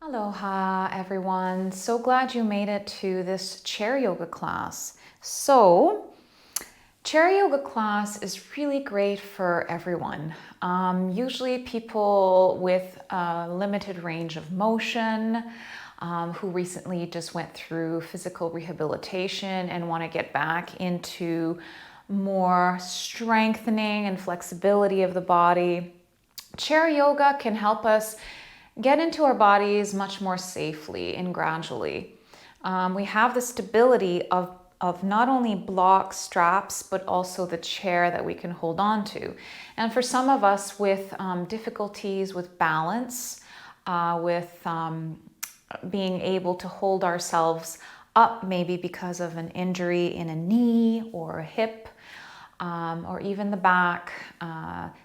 Aloha everyone, so glad you made it to this chair yoga class. So, chair yoga class is really great for everyone. Usually people with a limited range of motion, who recently just went through physical rehabilitation and want to get back into more strengthening and flexibility of the body. Chair yoga can help us get into our bodies much more safely and gradually. We have the stability of not only blocks, straps, but also the chair that we can hold on to. And for some of us with difficulties with balance, with being able to hold ourselves up, maybe because of an injury in a knee or a hip, or even the back,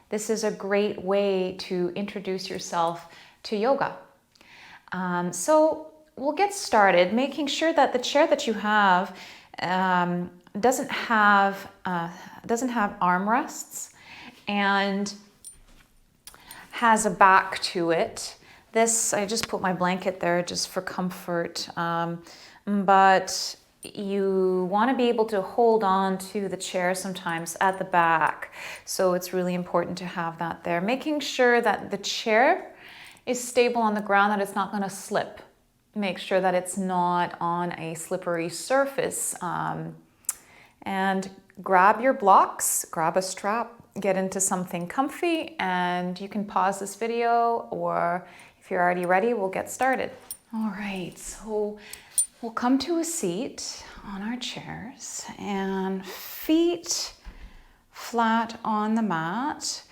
this is a great way to introduce yourself to yoga. So we'll get started, making sure that the chair that you have doesn't have armrests and has a back to it. This, I just put my blanket there just for comfort, but you want to be able to hold on to the chair sometimes at the back. So it's really important to have that there. Making sure that the chair is stable on the ground, that it's not going to slip. Make sure that it's not on a slippery surface. And grab your blocks, grab a strap, get into something comfy, and you can pause this video, or if you're already ready, we'll get started. All right, so we'll come to a seat on our chairs and feet flat on the mat.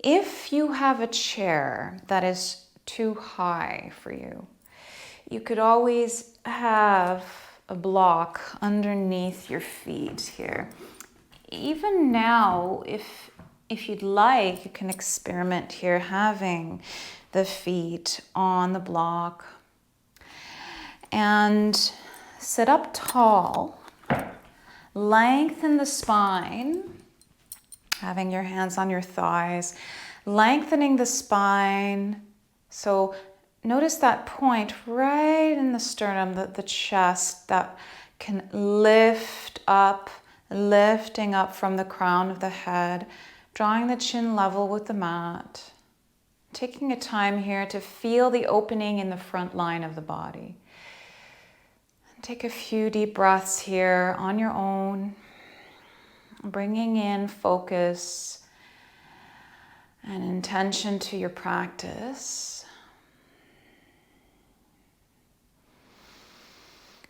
If you have a chair that is too high for you, you could always have a block underneath your feet here. Even now, if you'd like, you can experiment here, having the feet on the block. And sit up tall, lengthen the spine, having your hands on your thighs, lengthening the spine. So notice that point right in the sternum, the chest that can lift up, lifting up from the crown of the head, drawing the chin level with the mat. Taking a time here to feel the opening in the front line of the body. Take a few deep breaths here on your own, bringing in focus and intention to your practice.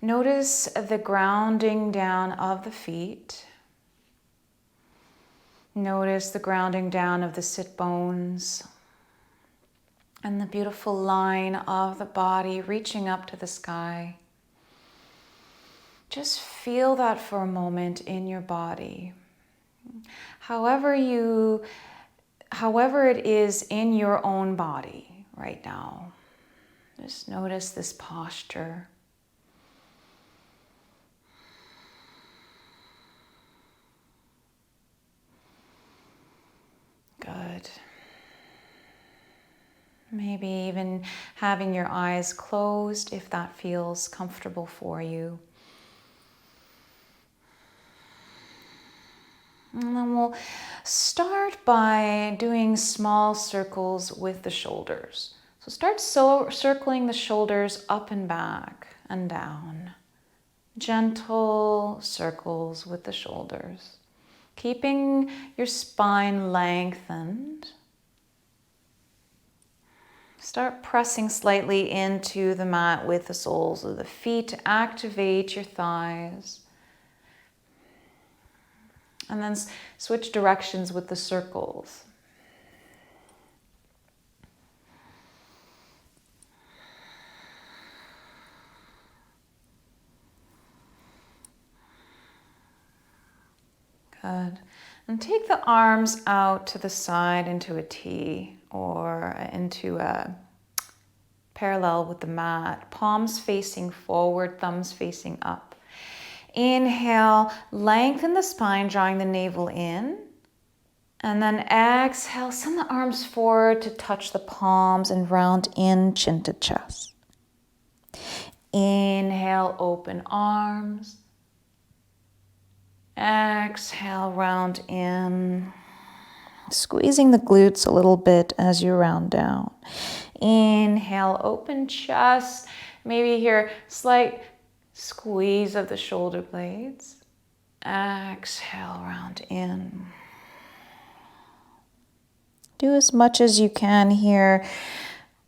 Notice the grounding down of the feet. Notice the grounding down of the sit bones and the beautiful line of the body reaching up to the sky. Just feel that for a moment in your body. However it is in your own body right now. Just notice this posture. Good. Maybe even having your eyes closed if that feels comfortable for you. And then we'll start by doing small circles with the shoulders. So start circling the shoulders up and back and down. Gentle circles with the shoulders. Keeping your spine lengthened. Start pressing slightly into the mat with the soles of the feet to activate your thighs. And then switch directions with the circles. Good. And take the arms out to the side into a T or into a parallel with the mat. Palms facing forward, thumbs facing up. Inhale, lengthen the spine, drawing the navel in. And then exhale, send the arms forward to touch the palms and round in, chin to chest. Inhale, open arms. Exhale, round in. Squeezing the glutes a little bit as you round down. Inhale, open chest. Maybe here, slight squeeze of the shoulder blades. Exhale, round in. Do as much as you can here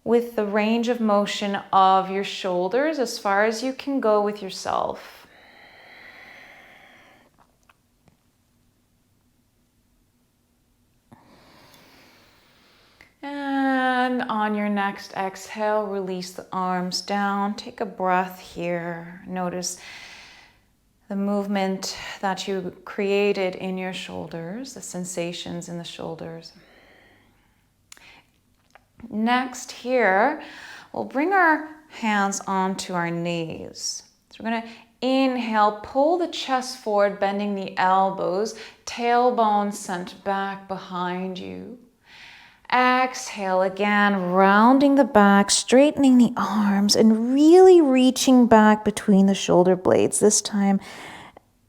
with the range of motion of your shoulders as far as you can go with yourself. And on your next exhale, release the arms down. Take a breath here. Notice the movement that you created in your shoulders, the sensations in the shoulders. Next here, we'll bring our hands onto our knees. So we're going to inhale, pull the chest forward, bending the elbows, tailbone sent back behind you. Exhale again, rounding the back, straightening the arms, and really reaching back between the shoulder blades. This time,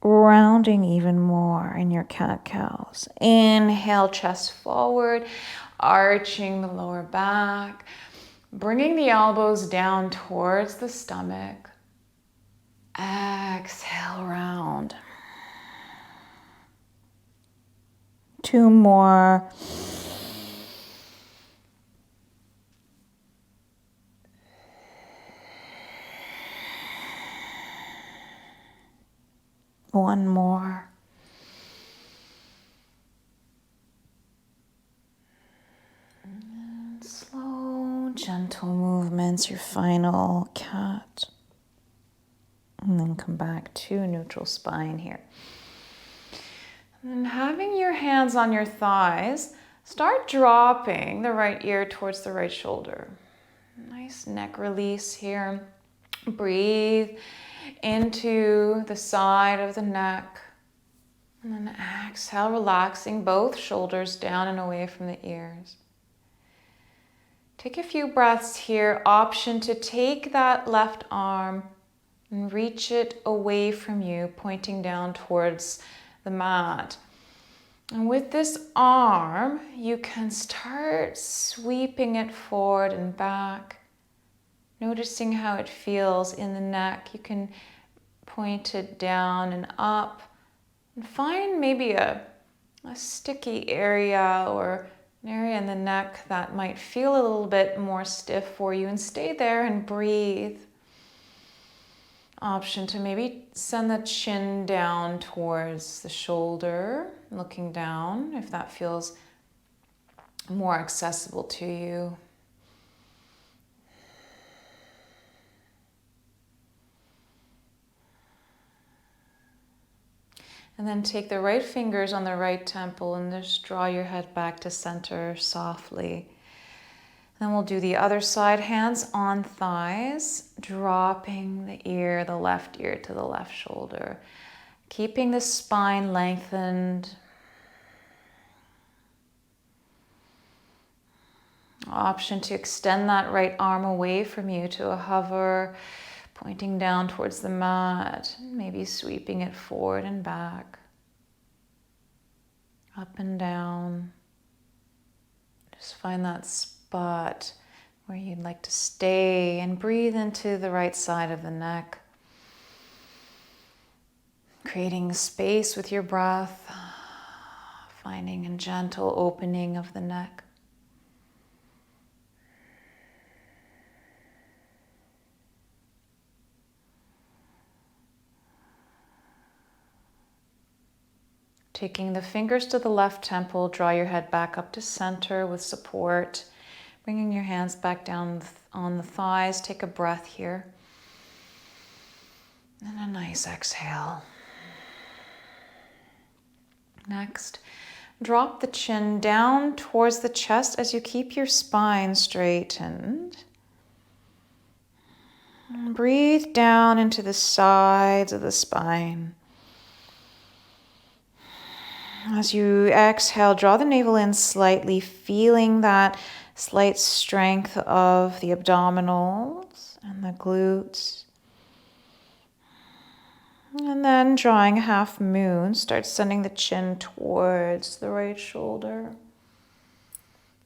rounding even more in your cat-cows. Inhale, chest forward, arching the lower back, bringing the elbows down towards the stomach. Exhale, round. 2 more. One more. And slow, gentle movements, your final cat. And then come back to neutral spine here. And then having your hands on your thighs, start dropping the right ear towards the right shoulder. Nice neck release here. Breathe into the side of the neck. And then exhale, relaxing both shoulders down and away from the ears. Take a few breaths here. Option to take that left arm and reach it away from you, pointing down towards the mat. And with this arm, you can start sweeping it forward and back. Noticing how it feels in the neck. You can point it down and up. And find maybe a sticky area or an area in the neck that might feel a little bit more stiff for you. And stay there and breathe. Option to maybe send the chin down towards the shoulder, looking down if that feels more accessible to you. And then take the right fingers on the right temple and just draw your head back to center softly. Then we'll do the other side, hands on thighs, dropping the left ear to the left shoulder. Keeping the spine lengthened. Option to extend that right arm away from you to a hover, pointing down towards the mat, maybe sweeping it forward and back, up and down. Just find that spot where you'd like to stay and breathe into the right side of the neck, creating space with your breath, finding a gentle opening of the neck. Taking the fingers to the left temple, draw your head back up to center with support. Bringing your hands back down on the thighs. Take a breath here. And a nice exhale. Next, drop the chin down towards the chest as you keep your spine straightened. And breathe down into the sides of the spine. As you exhale, draw the navel in slightly, feeling that slight strength of the abdominals and the glutes. And then drawing a half moon, start sending the chin towards the right shoulder.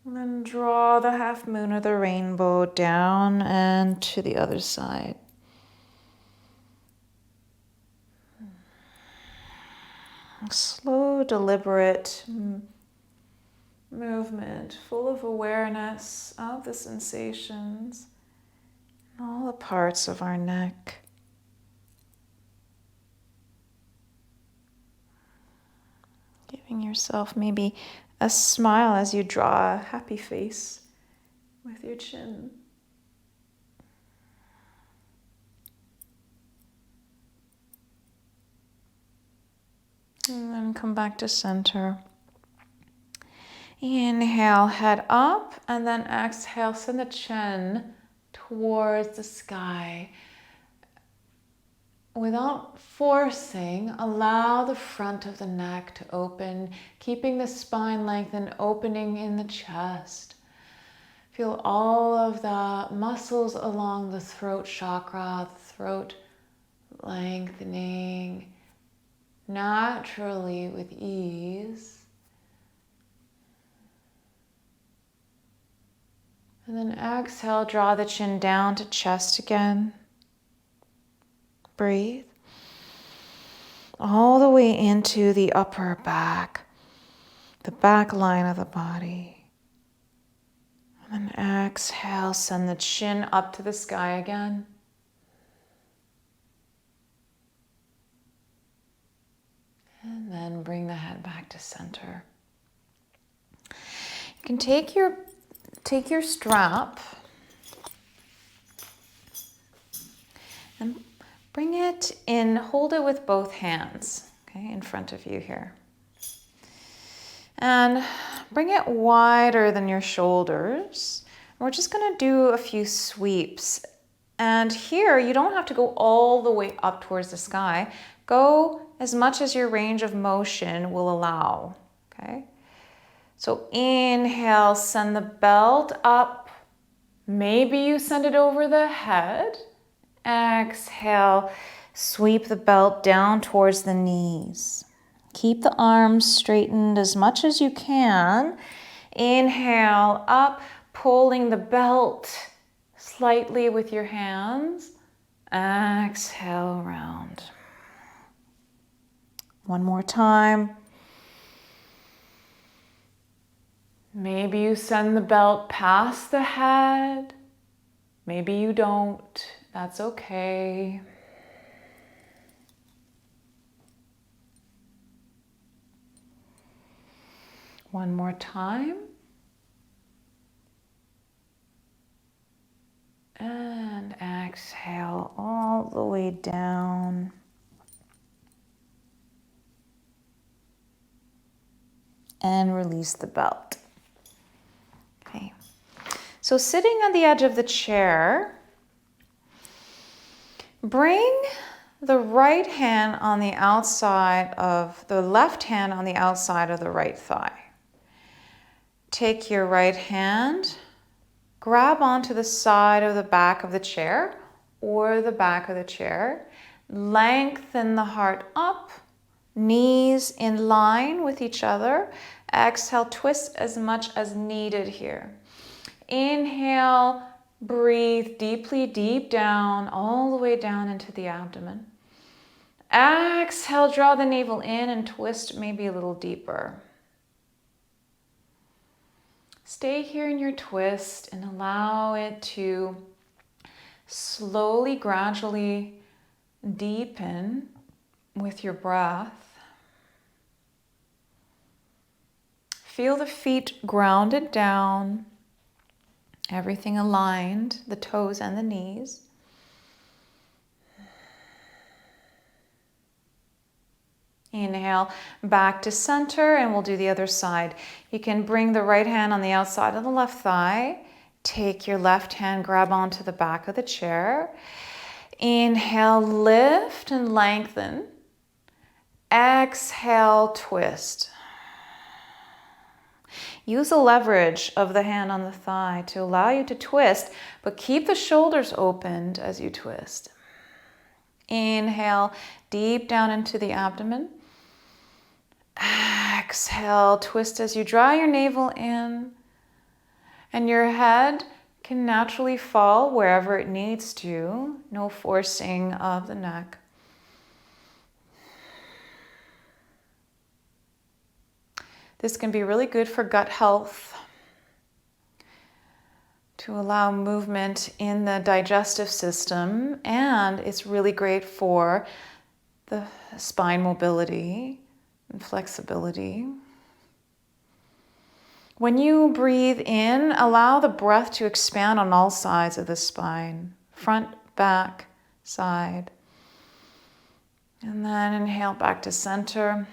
And then draw the half moon or the rainbow down and to the other side. Slow, deliberate movement, full of awareness of the sensations, all the parts of our neck. Giving yourself maybe a smile as you draw a happy face with your chin. And then come back to center. Inhale, head up, and then exhale, send the chin towards the sky. Without forcing, allow the front of the neck to open, keeping the spine lengthened, opening in the chest. Feel all of the muscles along the throat chakra, throat lengthening naturally with ease. And then exhale, draw the chin down to chest again. Breathe. All the way into the upper back, the back line of the body. And then exhale, send the chin up to the sky again. And then bring the head back to center. You can take your strap and bring it in, hold it with both hands, okay, in front of you here. And bring it wider than your shoulders. We're just going to do a few sweeps. And here, you don't have to go all the way up towards the sky. Go as much as your range of motion will allow, okay? So inhale, send the belt up. Maybe you send it over the head. Exhale, sweep the belt down towards the knees. Keep the arms straightened as much as you can. Inhale, up, pulling the belt slightly with your hands. Exhale, round. One more time. Maybe you send the belt past the head. Maybe you don't. That's okay. One more time. And exhale all the way down. And release the belt. Okay. So sitting on the edge of the chair, bring the right hand on the outside of the left hand on the outside of the right thigh. Take your right hand, grab onto the side of the back of the chair or the back of the chair. Lengthen the heart up, knees in line with each other. Exhale, twist as much as needed here. Inhale, breathe deeply, deep down, all the way down into the abdomen. Exhale, draw the navel in and twist maybe a little deeper. Stay here in your twist and allow it to slowly, gradually deepen with your breath. Feel the feet grounded down, everything aligned, the toes and the knees. Inhale, back to center, and we'll do the other side. You can bring the right hand on the outside of the left thigh. Take your left hand, grab onto the back of the chair. Inhale, lift and lengthen. Exhale, twist. Use the leverage of the hand on the thigh to allow you to twist, but keep the shoulders opened as you twist. Inhale, deep down into the abdomen. Exhale, twist as you draw your navel in. And your head can naturally fall wherever it needs to. No forcing of the neck. This can be really good for gut health, to allow movement in the digestive system, and it's really great for the spine mobility and flexibility. When you breathe in, allow the breath to expand on all sides of the spine, front, back, side. And then inhale back to center.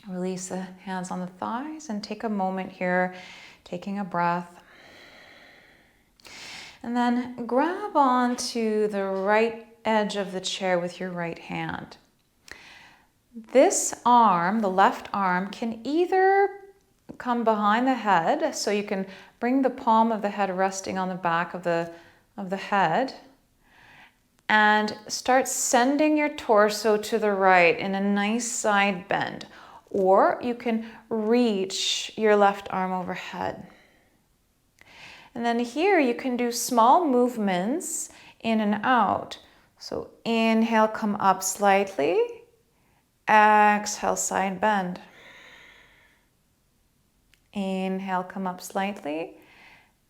Release the hands on the thighs and take a moment here, taking a breath. And then grab onto the right edge of the chair with your right hand. This arm, the left arm, can either come behind the head, so you can bring the palm of the head resting on the back of the head, and start sending your torso to the right in a nice side bend. Or you can reach your left arm overhead. And then here you can do small movements in and out. So inhale, come up slightly. Exhale, side bend. Inhale, come up slightly.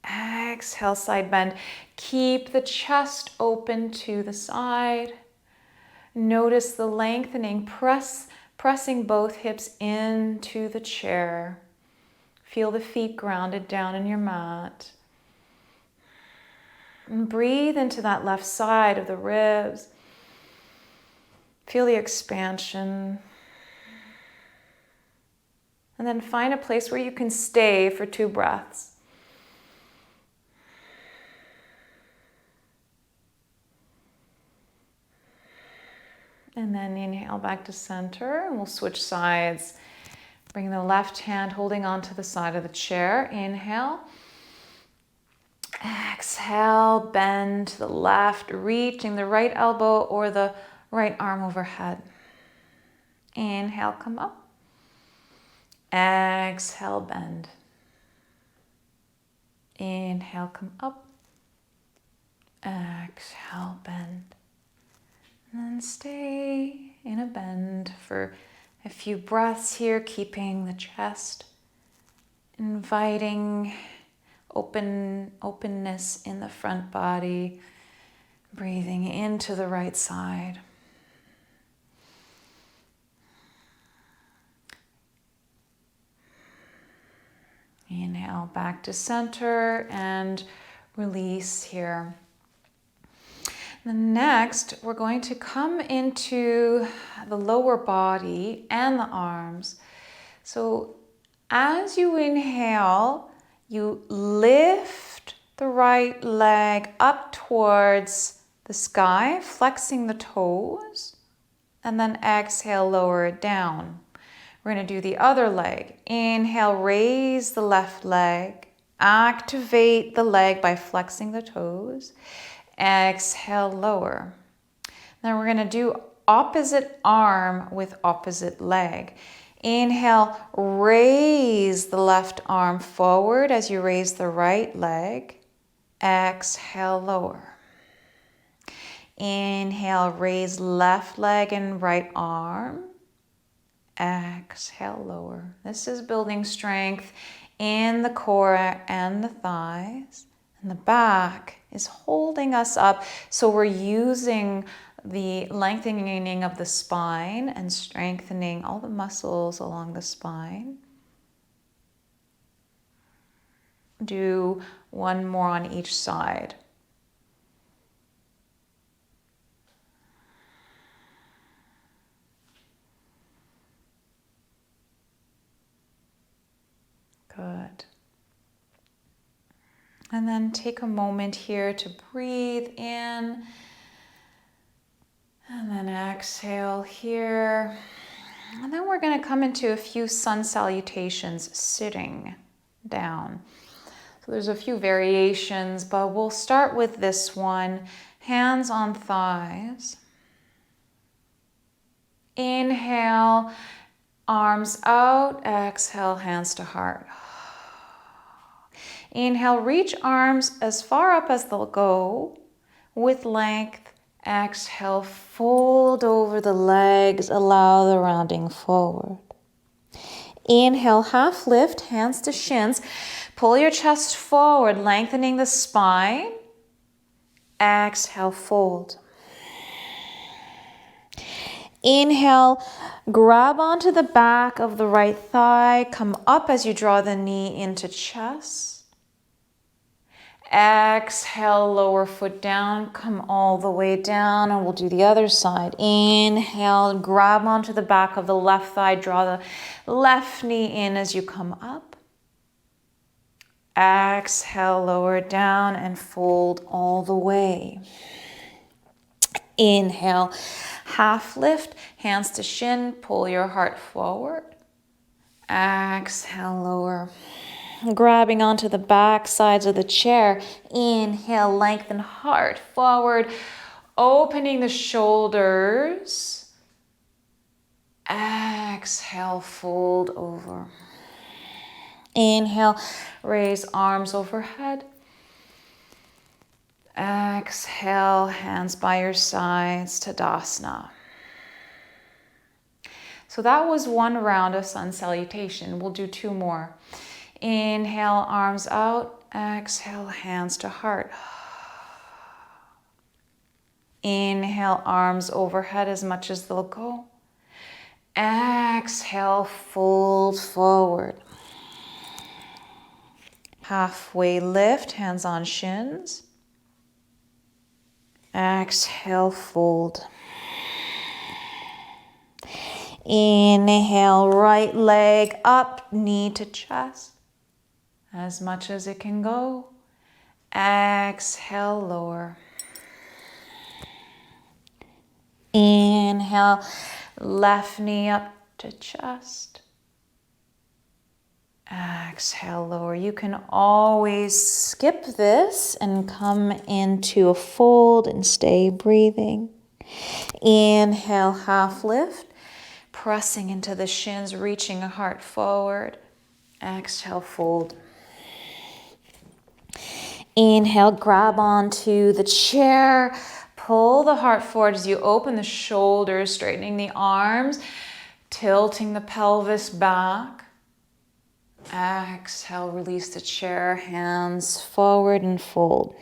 Exhale, side bend. Keep the chest open to the side. Notice the lengthening, pressing both hips into the chair. Feel the feet grounded down in your mat. And breathe into that left side of the ribs. Feel the expansion. And then find a place where you can stay for 2 breaths. And then inhale back to center, and we'll switch sides. Bring the left hand holding onto the side of the chair. Inhale. Exhale, bend to the left, reaching the right elbow or the right arm overhead. Inhale, come up. Exhale, bend. Inhale, come up. Exhale, bend. And then stay in a bend for a few breaths here, keeping the chest, inviting openness in the front body, breathing into the right side. Inhale back to center and release here. Then next, we're going to come into the lower body and the arms. So as you inhale, you lift the right leg up towards the sky, flexing the toes, and then exhale, lower it down. We're going to do the other leg. Inhale, raise the left leg, activate the leg by flexing the toes. Exhale, lower. Then we're going to do opposite arm with opposite leg. Inhale, raise the left arm forward as you raise the right leg. Exhale, lower. Inhale, raise left leg and right arm. Exhale, lower. This is building strength in the core and the thighs. And the back is holding us up. So we're using the lengthening of the spine and strengthening all the muscles along the spine. Do one more on each side. Good. And then take a moment here to breathe in. And then exhale here. And then we're going to come into a few sun salutations sitting down. So there's a few variations, but we'll start with this one. Hands on thighs. Inhale, arms out. Exhale, hands to heart. Inhale, reach arms as far up as they'll go with length. Exhale, fold over the legs, allow the rounding forward. Inhale, half lift, hands to shins. Pull your chest forward, lengthening the spine. Exhale, fold. Inhale, grab onto the back of the right thigh. Come up as you draw the knee into chest. Exhale, lower foot down, come all the way down, and we'll do the other side. Inhale, grab onto the back of the left thigh, draw the left knee in as you come up. Exhale, lower down and fold all the way. Inhale, half lift, hands to shin, pull your heart forward. Exhale, lower. Grabbing onto the back sides of the chair. Inhale, lengthen heart forward, opening the shoulders. Exhale, fold over. Inhale, raise arms overhead. Exhale, hands by your sides, Tadasana. So that was one round of sun salutation. We'll do two more. Inhale, arms out. Exhale, hands to heart. Inhale, arms overhead as much as they'll go. Exhale, fold forward. Halfway lift, hands on shins. Exhale, fold. Inhale, right leg up, knee to chest. As much as it can go. Exhale, lower. Inhale, left knee up to chest. Exhale, lower. You can always skip this and come into a fold and stay breathing. Inhale, half lift. Pressing into the shins, reaching a heart forward. Exhale, fold. Inhale, grab onto the chair. Pull the heart forward as you open the shoulders, straightening the arms, tilting the pelvis back. Exhale, release the chair, hands forward and fold.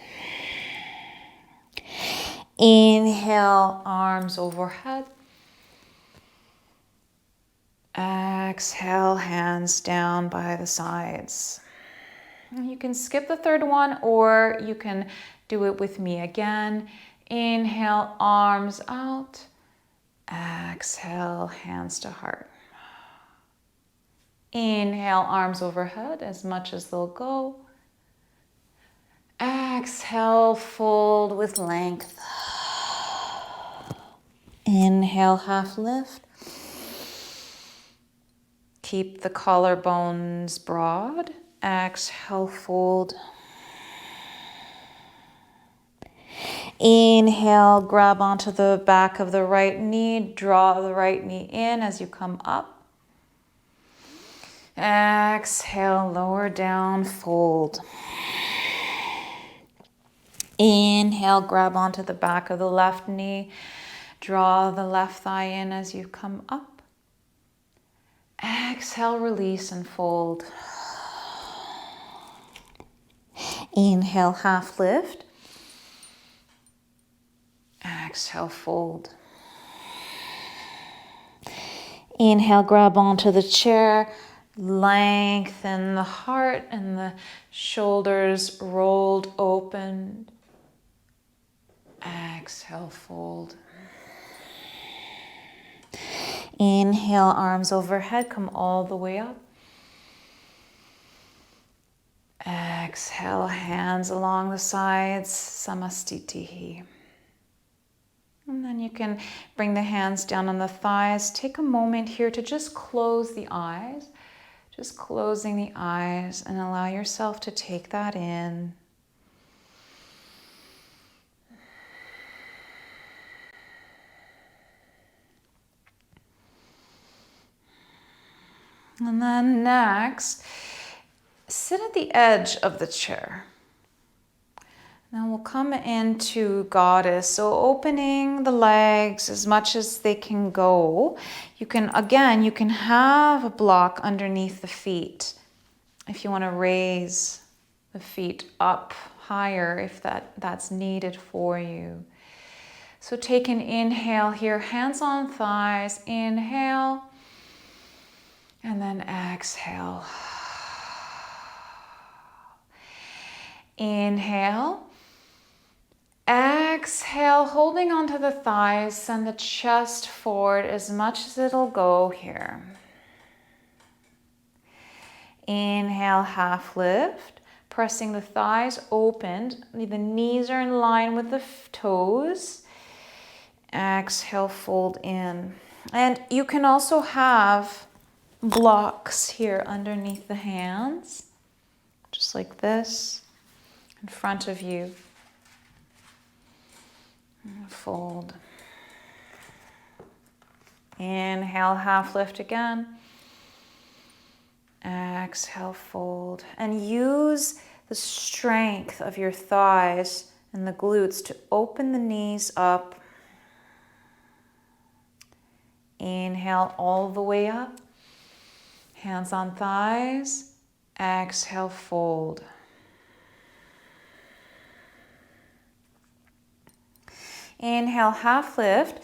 Inhale, arms overhead. Exhale, hands down by the sides. You can skip the third one or you can do it with me again. Inhale, arms out. Exhale, hands to heart. Inhale, arms overhead as much as they'll go. Exhale, fold with length. Inhale, half lift. Keep the collarbones broad. Exhale, fold. Inhale, grab onto the back of the right knee. Draw the right knee in as you come up. Exhale, lower down, fold. Inhale, grab onto the back of the left knee. Draw the left thigh in as you come up. Exhale, release and fold. Inhale, half lift. Exhale, fold. Inhale, grab onto the chair. Lengthen the heart and the shoulders rolled open. Exhale, fold. Inhale, arms overhead, come all the way up. Exhale, hands along the sides, samastitihi. And then you can bring the hands down on the thighs. Take a moment here to just close the eyes. Just closing the eyes and allow yourself to take that in. And then next, sit at the edge of the chair. Now we'll come into goddess. So opening the legs as much as they can go. You can have a block underneath the feet if you want to raise the feet up higher if that's needed for you. So take an inhale here, hands on thighs, inhale, and then exhale. Inhale. Exhale, holding onto the thighs, send the chest forward as much as it'll go here. Inhale, half lift, pressing the thighs open. The knees are in line with the toes. Exhale, fold in. And you can also have blocks here underneath the hands, just like this, in front of you. Fold. Inhale, half lift again. Exhale, fold. And use the strength of your thighs and the glutes to open the knees up. Inhale all the way up. Hands on thighs. Exhale, fold. Inhale, half lift.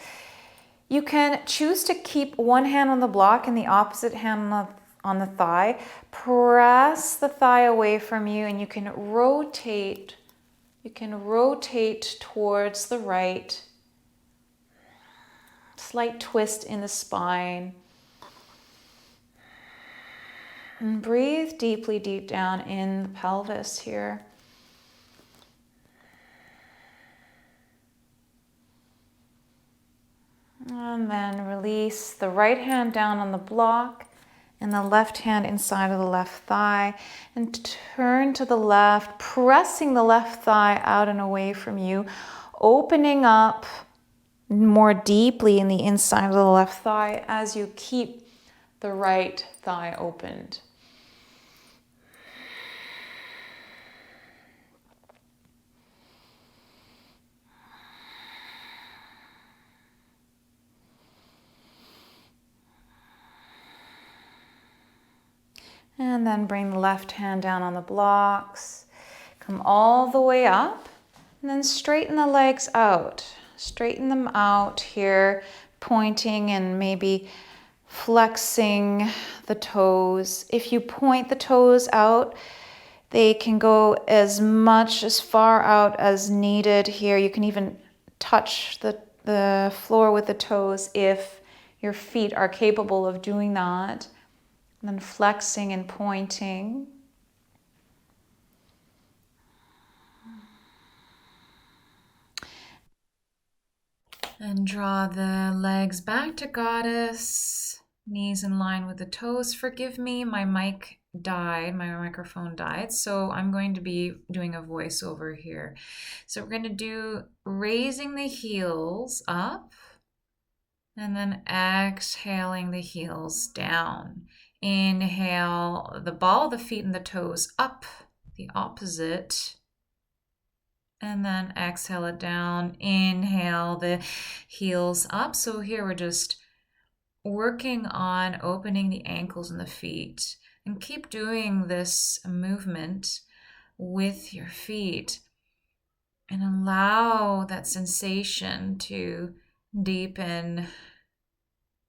You can choose to keep one hand on the block and the opposite hand on the thigh. Press the thigh away from you and you can rotate. You can rotate towards the right. Slight twist in the spine. And breathe deeply, deep down in the pelvis here. And then release the right hand down on the block and the left hand inside of the left thigh. And turn to the left, pressing the left thigh out and away from you, opening up more deeply in the inside of the left thigh as you keep the right thigh opened. And then bring the left hand down on the blocks. Come all the way up and then straighten the legs out. Straighten them out here, pointing and maybe flexing the toes. If you point the toes out, they can go as far out as needed here. You can even touch the floor with the toes if your feet are capable of doing that. And then flexing and pointing. And draw the legs back to goddess. Knees in line with the toes. Forgive me, my microphone died, so I'm going to be doing a voiceover here. So we're going to do raising the heels up and then exhaling the heels down. Inhale the ball of the feet and the toes up, the opposite. And then exhale it down. Inhale the heels up. So here we're just working on opening the ankles and the feet. And keep doing this movement with your feet. And allow that sensation to deepen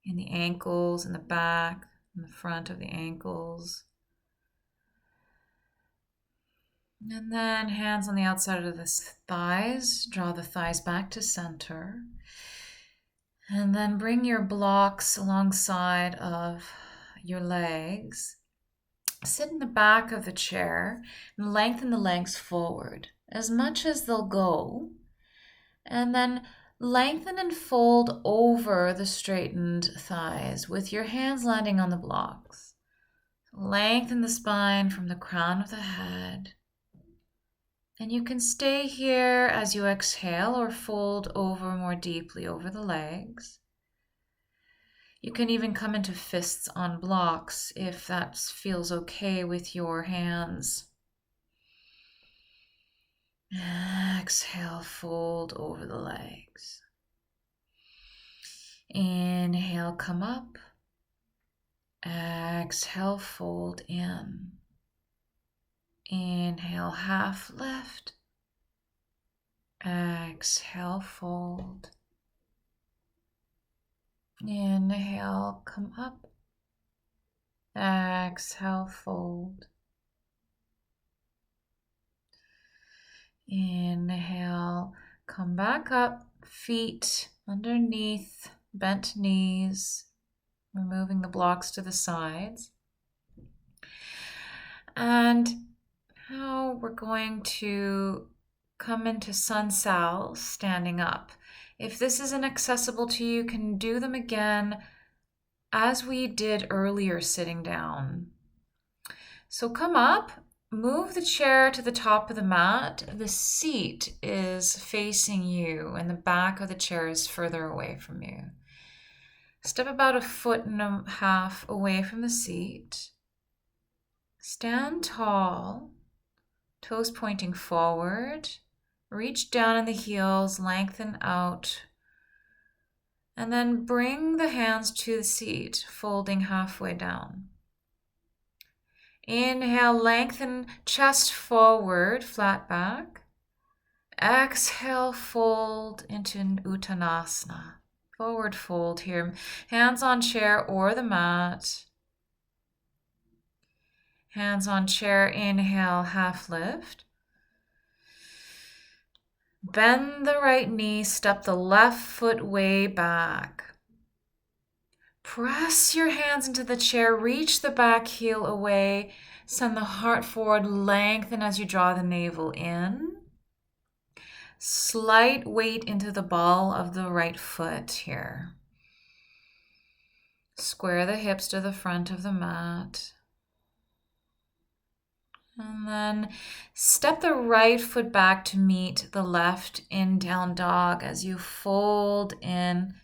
in the ankles, in the back, in the front of the ankles. And then hands on the outside of the thighs. Draw the thighs back to center. And then bring your blocks alongside of your legs. Sit in the back of the chair and lengthen the legs forward as much as they'll go. And then lengthen and fold over the straightened thighs with your hands landing on the blocks. Lengthen the spine from the crown of the head. And you can stay here as you exhale or fold over more deeply over the legs. You can even come into fists on blocks if that feels okay with your hands. Exhale, fold over the legs. Inhale, come up. Exhale, fold in. Inhale, half lift. Exhale, fold. Inhale, come up. Exhale, fold. Inhale, come back up, feet underneath, bent knees, removing the blocks to the sides. And now we're going to come into sun sal, standing up. If this isn't accessible to you, you can do them again as we did earlier, sitting down. So come up. Move the chair to the top of the mat. The seat is facing you and the back of the chair is further away from you. Step about 1.5 feet away from the seat. Stand tall, toes pointing forward. Reach down in the heels, lengthen out. And then bring the hands to the seat, folding halfway down. Inhale, lengthen chest forward, flat back. Exhale, fold into an Uttanasana. Forward fold here. Hands on chair or the mat. Hands on chair, inhale, half lift. Bend the right knee, step the left foot way back. Press your hands into the chair, reach the back heel away, send the heart forward, lengthen as you draw the navel in. Slight weight into the ball of the right foot here. Square the hips to the front of the mat. And then step the right foot back to meet the left in down dog as you fold in.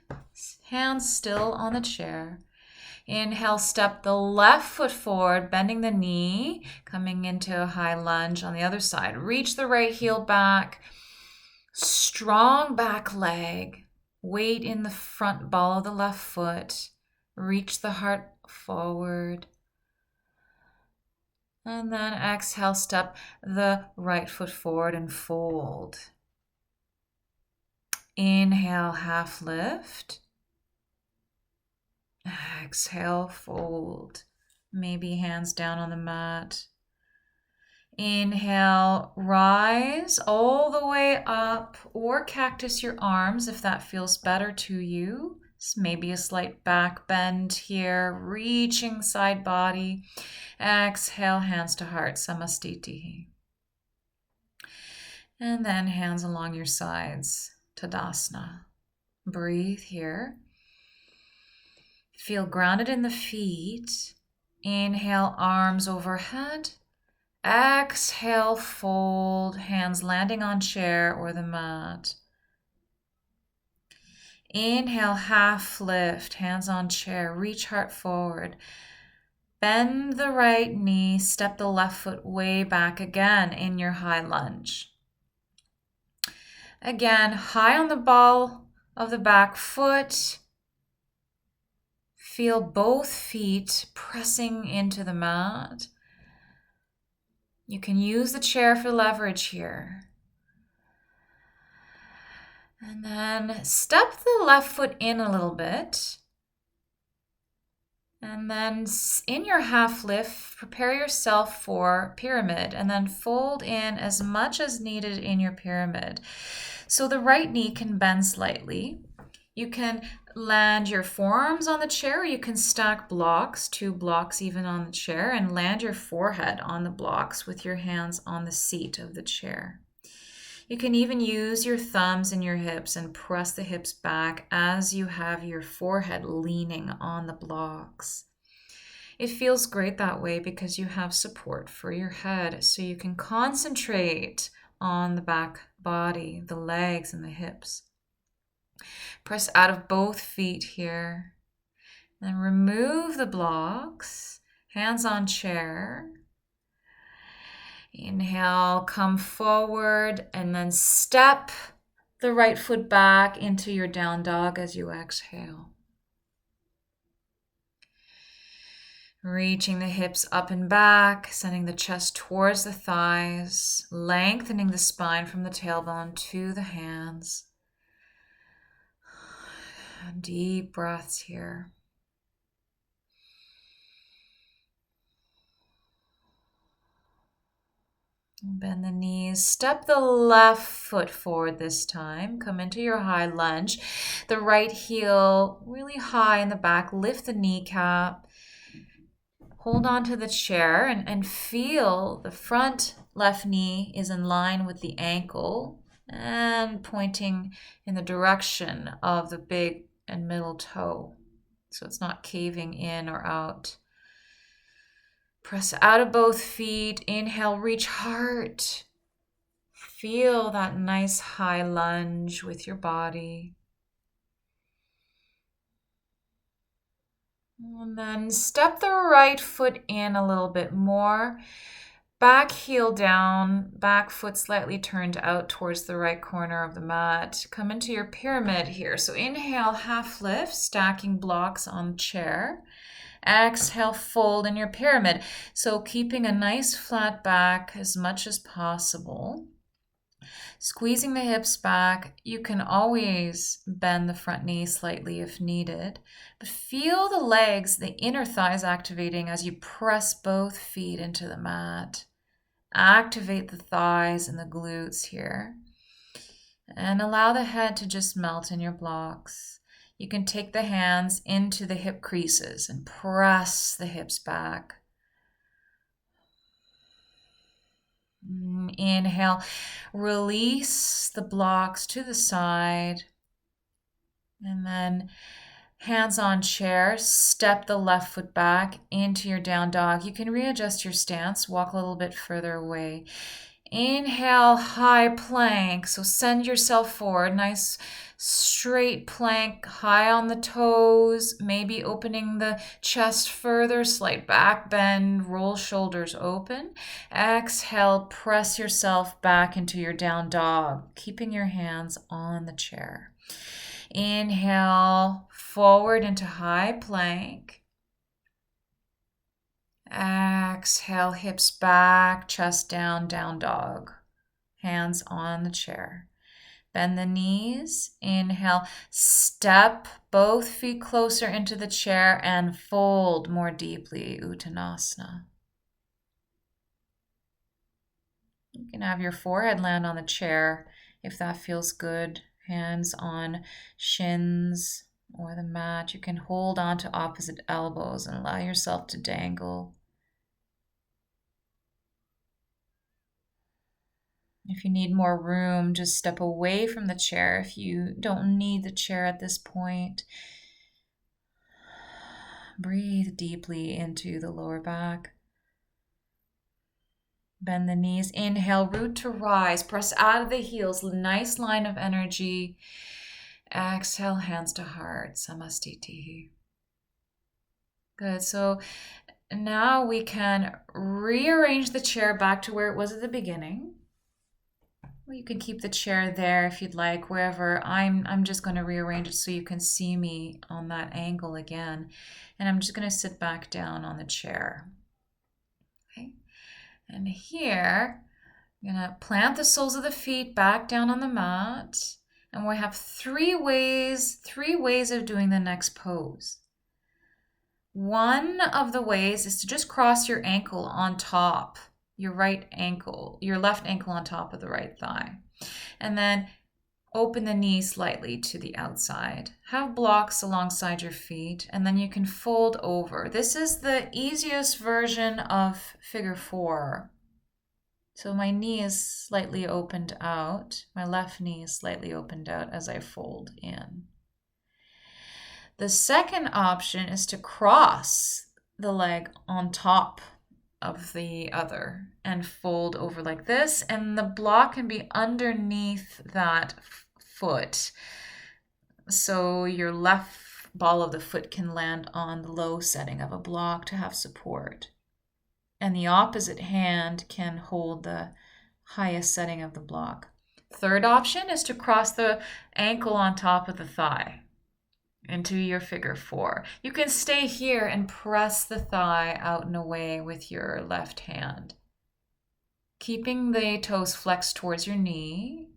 Hands still on the chair. Inhale, step the left foot forward, bending the knee, coming into a high lunge on the other side. Reach the right heel back. Strong back leg. Weight in the front ball of the left foot. Reach the heart forward. And then exhale, step the right foot forward and fold. Inhale, half lift. Exhale, fold. Maybe hands down on the mat. Inhale, rise all the way up, or cactus your arms if that feels better to you. Maybe a slight back bend here, reaching side body. Exhale, hands to heart, samastiti. And then hands along your sides, tadasana. Breathe here. Feel grounded in the feet. Inhale, arms overhead. Exhale, fold, hands landing on chair or the mat. Inhale, half lift, hands on chair, reach heart forward. Bend the right knee, step the left foot way back again in your high lunge. Again, high on the ball of the back foot. Feel both feet pressing into the mat. You can use the chair for leverage here. And then step the left foot in a little bit. And then in your half lift, prepare yourself for pyramid and then fold in as much as needed in your pyramid. So the right knee can bend slightly. You can land your forearms on the chair, or you can stack blocks, 2 blocks even on the chair, and land your forehead on the blocks with your hands on the seat of the chair. You can even use your thumbs and your hips and press the hips back as you have your forehead leaning on the blocks. It feels great that way because you have support for your head, so you can concentrate on the back body, the legs and the hips. Press out of both feet here. Then remove the blocks, hands on chair. Inhale, come forward, and then step the right foot back into your down dog as you exhale. Reaching the hips up and back, sending the chest towards the thighs, lengthening the spine from the tailbone to the hands. Deep breaths here. Bend the knees. Step the left foot forward this time. Come into your high lunge. The right heel really high in the back. Lift the kneecap. Hold on to the chair and feel the front left knee is in line with the ankle and pointing in the direction of the big and middle toe. So it's not caving in or out. Press out of both feet. Inhale, reach heart. Feel that nice high lunge with your body. And then step the right foot in a little bit more. Back heel down, back foot slightly turned out towards the right corner of the mat. Come into your pyramid here. So inhale, half lift, stacking blocks on the chair. Exhale, fold in your pyramid. So keeping a nice flat back as much as possible. Squeezing the hips back. You can always bend the front knee slightly if needed. But feel the legs, the inner thighs activating as you press both feet into the mat. Activate the thighs and the glutes here. And allow the head to just melt in your blocks. You can take the hands into the hip creases and press the hips back. Inhale, release the blocks to the side. And then hands on chair, step the left foot back into your down dog. You can readjust your stance, walk a little bit further away. Inhale, high plank. So send yourself forward. Nice straight plank, high on the toes, maybe opening the chest further, slight back bend, roll shoulders open. Exhale, press yourself back into your down dog, keeping your hands on the chair. Inhale, forward into high plank. Exhale, hips back, chest down, down dog. Hands on the chair. Bend the knees. Inhale, step both feet closer into the chair and fold more deeply, Uttanasana. You can have your forehead land on the chair if that feels good. Hands on shins or the mat. You can hold on to opposite elbows and allow yourself to dangle. If you need more room, just step away from the chair if you don't need the chair at this point. Breathe deeply into the lower back. Bend the knees. Inhale, root to rise. Press out of the heels. Nice line of energy. Exhale, hands to heart. Samastitihi. Good. So now we can rearrange the chair back to where it was at the beginning. You can keep the chair there if you'd like, wherever. I'm just going to rearrange it so you can see me on that angle again. And I'm just going to sit back down on the chair. Okay. And here, I'm going to plant the soles of the feet back down on the mat. And we have three ways of doing the next pose. One of the ways is to just cross your ankle on top. Your left ankle on top of the right thigh. And then open the knee slightly to the outside. Have blocks alongside your feet, and then you can fold over. This is the easiest version of figure 4. So my knee is slightly opened out. My left knee is slightly opened out as I fold in. The second option is to cross the leg on top of the other and fold over like this, and the block can be underneath that foot. So your left ball of the foot can land on the low setting of a block to have support. And the opposite hand can hold the highest setting of the block. Third option is to cross the ankle on top of the thigh into your figure four. You can stay here and press the thigh out and away with your left hand, keeping the toes flexed towards your knee.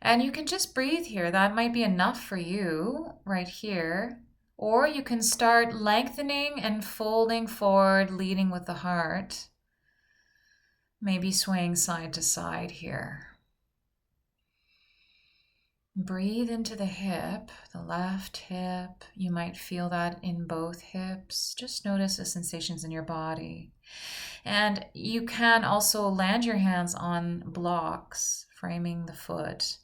And you can just breathe here. That might be enough for you right here. Or you can start lengthening and folding forward, leading with the heart. Maybe swaying side to side here. Breathe into the hip, the left hip. You might feel that in both hips. Just notice the sensations in your body. And you can also land your hands on blocks, framing the foot.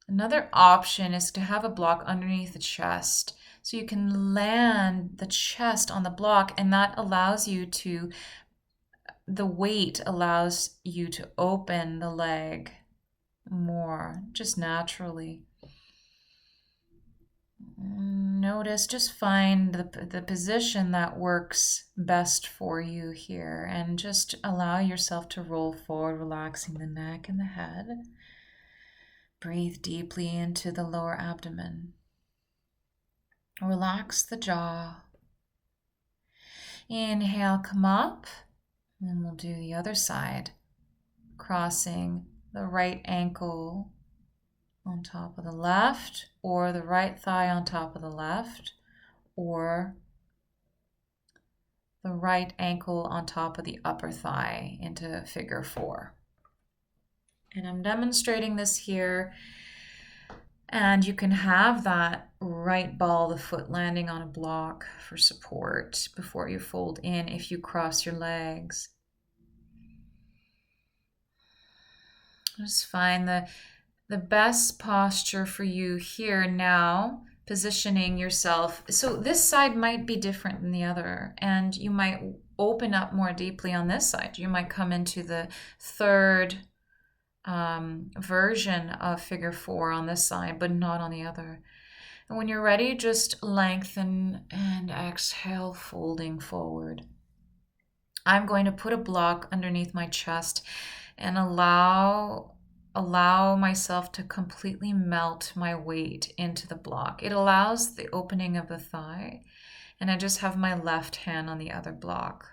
Another option is to have a block underneath the chest. So you can land the chest on the block, and that allows you to, the weight allows you to open the leg more, just naturally. Notice, just find the position that works best for you here, and just allow yourself to roll forward, relaxing the neck and the head. Breathe deeply into the lower abdomen. Relax the jaw. Inhale, come up, and we'll do the other side, crossing the right ankle on top of the left, or the right thigh on top of the left, or the right ankle on top of the upper thigh into figure four. And I'm demonstrating this here, and you can have that right ball of the foot landing on a block for support before you fold in if you cross your legs. Just find the best posture for you here now, positioning yourself. So this side might be different than the other, and you might open up more deeply on this side. You might come into the third version of figure four on this side, but not on the other. And when you're ready, just lengthen and exhale, folding forward. I'm going to put a block underneath my chest and allow myself to completely melt my weight into the block. It allows the opening of the thigh, and I just have my left hand on the other block.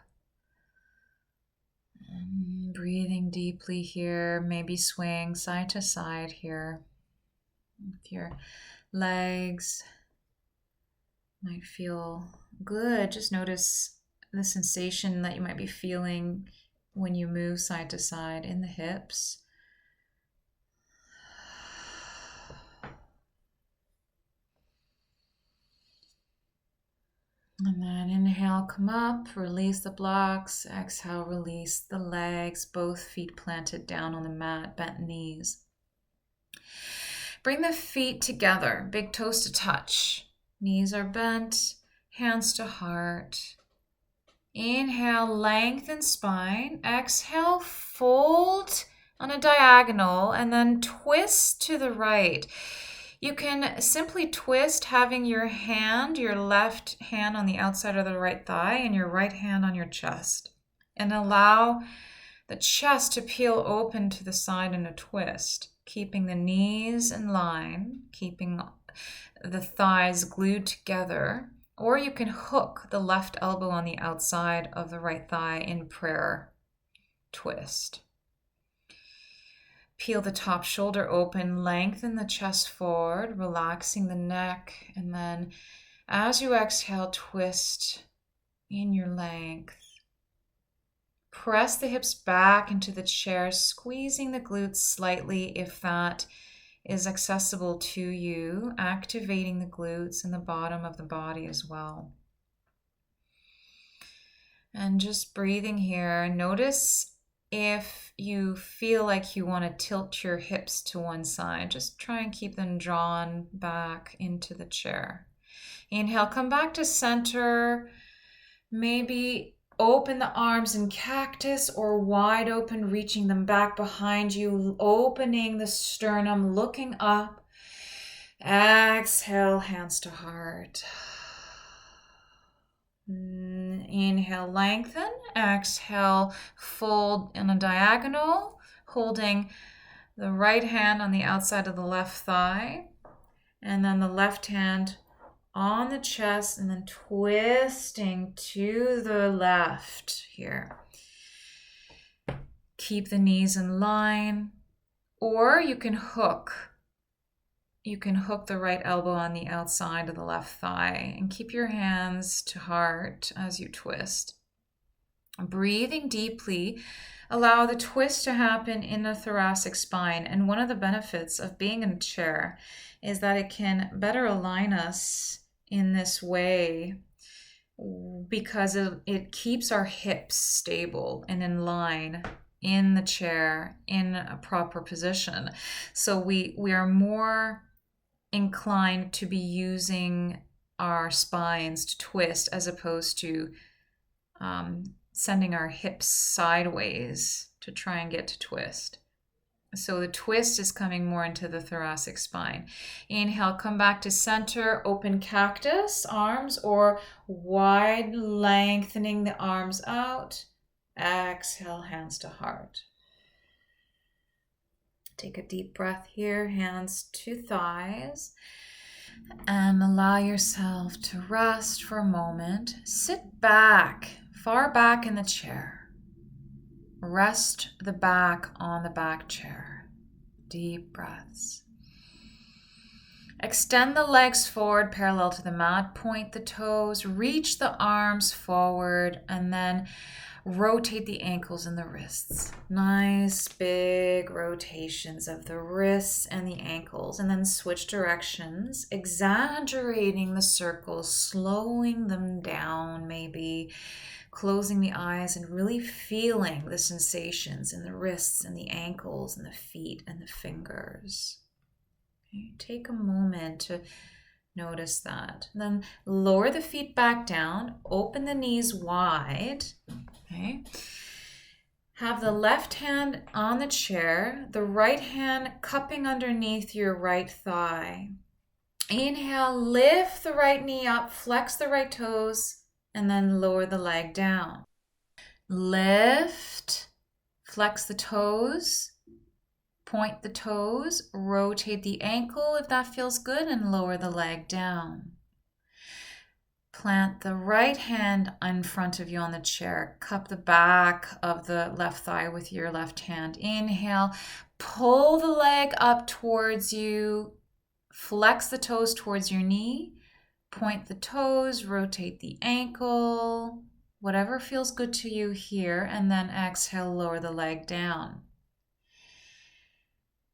And breathing deeply here, maybe swaying side to side here with your legs. Might feel good. Just notice the sensation that you might be feeling when you move side to side in the hips. And then inhale, come up, release the blocks. Exhale, release the legs, both feet planted down on the mat, bent knees. Bring the feet together, big toes to touch. Knees are bent, hands to heart. Inhale, lengthen spine. Exhale, fold on a diagonal, and then twist to the right. You can simply twist, having your left hand on the outside of the right thigh and your right hand on your chest. And allow the chest to peel open to the side in a twist, keeping the knees in line, keeping the thighs glued together. Or you can hook the left elbow on the outside of the right thigh in prayer twist. Peel the top shoulder open, lengthen the chest forward, relaxing the neck. And then as you exhale, twist in your length. Press the hips back into the chair, squeezing the glutes slightly if that is accessible to you, activating the glutes and the bottom of the body as well. And just breathing here, notice if you feel like you want to tilt your hips to one side, just try and keep them drawn back into the chair. Inhale, come back to center. Maybe open the arms in cactus or wide open, reaching them back behind you, opening the sternum, looking up. Exhale, hands to heart. Inhale, lengthen. Exhale, fold in a diagonal, holding the right hand on the outside of the left thigh, and then the left hand on the chest, and then twisting to the left here. Keep the knees in line, or you can hook. You can hook the right elbow on the outside of the left thigh and keep your hands to heart as you twist. Breathing deeply, allow the twist to happen in the thoracic spine. And one of the benefits of being in a chair is that it can better align us in this way because it keeps our hips stable and in line in the chair in a proper position. So we are more inclined to be using our spines to twist as opposed to sending our hips sideways to try and get to twist. So the twist is coming more into the thoracic spine. Inhale, come back to center, open cactus, arms, or wide, lengthening the arms out. Exhale, hands to heart. Take a deep breath here, hands to thighs, and allow yourself to rest for a moment. Sit back, far back in the chair. Rest the back on the back chair. Deep breaths. Extend the legs forward parallel to the mat. Point the toes. Reach the arms forward. And then rotate the ankles and the wrists. Nice big rotations of the wrists and the ankles. And then switch directions. Exaggerating the circles. Slowing them down maybe. Closing the eyes and really feeling the sensations in the wrists and the ankles and the feet and the fingers. Okay, take a moment to notice that. And then lower the feet back down, open the knees wide. Okay. Have the left hand on the chair, the right hand cupping underneath your right thigh. Inhale, lift the right knee up, flex the right toes, and then lower the leg down. Lift, flex the toes, point the toes, rotate the ankle if that feels good, and lower the leg down. Plant the right hand in front of you on the chair. Cup the back of the left thigh with your left hand. Inhale, pull the leg up towards you, flex the toes towards your knee. Point the toes, rotate the ankle, whatever feels good to you here, and then exhale, lower the leg down.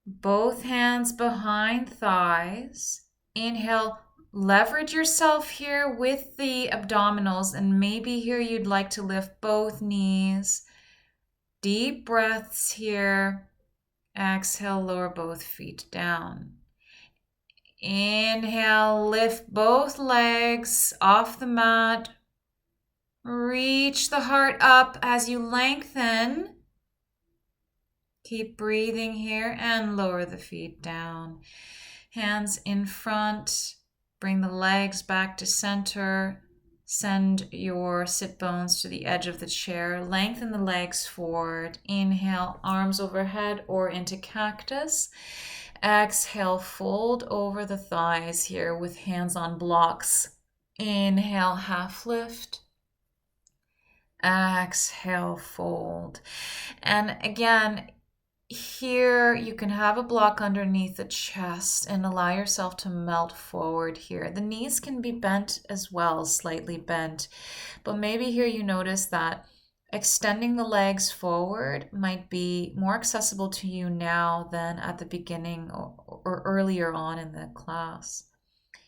Both hands behind thighs. Inhale, leverage yourself here with the abdominals, and maybe here you'd like to lift both knees. Deep breaths here. Exhale, lower both feet down. Inhale, lift both legs off the mat. Reach the heart up as you lengthen. Keep breathing here and lower the feet down. Hands in front. Bring the legs back to center. Send your sit bones to the edge of the chair. Lengthen the legs forward. Inhale, arms overhead or into cactus. Exhale, fold over the thighs here with hands on blocks. Inhale, half lift. Exhale, fold. And again, here you can have a block underneath the chest and allow yourself to melt forward here. The knees can be bent as well, slightly bent. But maybe here you notice that extending the legs forward might be more accessible to you now than at the beginning or earlier on in the class.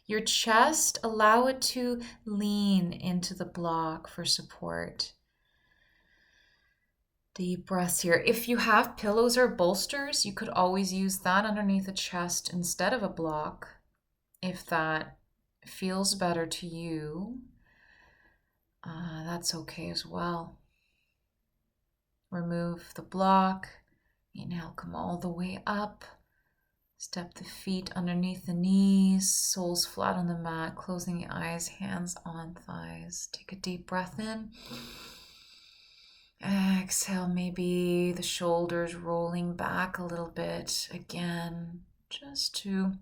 Your chest, allow it to lean into the block for support. Deep breaths here. If you have pillows or bolsters, you could always use that underneath the chest instead of a block, if that feels better to you. That's okay as well. Remove the block. Inhale, come all the way up. Step the feet underneath the knees, soles flat on the mat, closing the eyes, hands on thighs. Take a deep breath in. Exhale, maybe the shoulders rolling back a little bit again, just to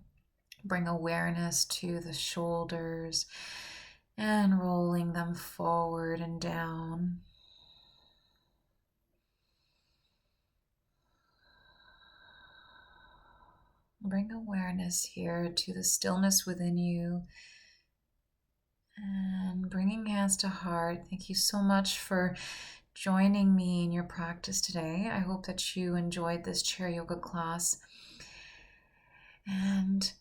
bring awareness to the shoulders and rolling them forward and down. Bring awareness here to the stillness within you and bringing hands to heart. Thank you so much for joining me in your practice today. I hope that you enjoyed this chair yoga class. And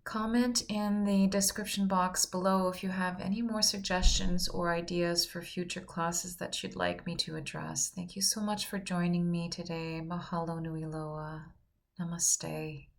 comment in the description box below if you have any more suggestions or ideas for future classes that you'd like me to address. Thank you so much for joining me today. Mahalo nui loa. Namaste.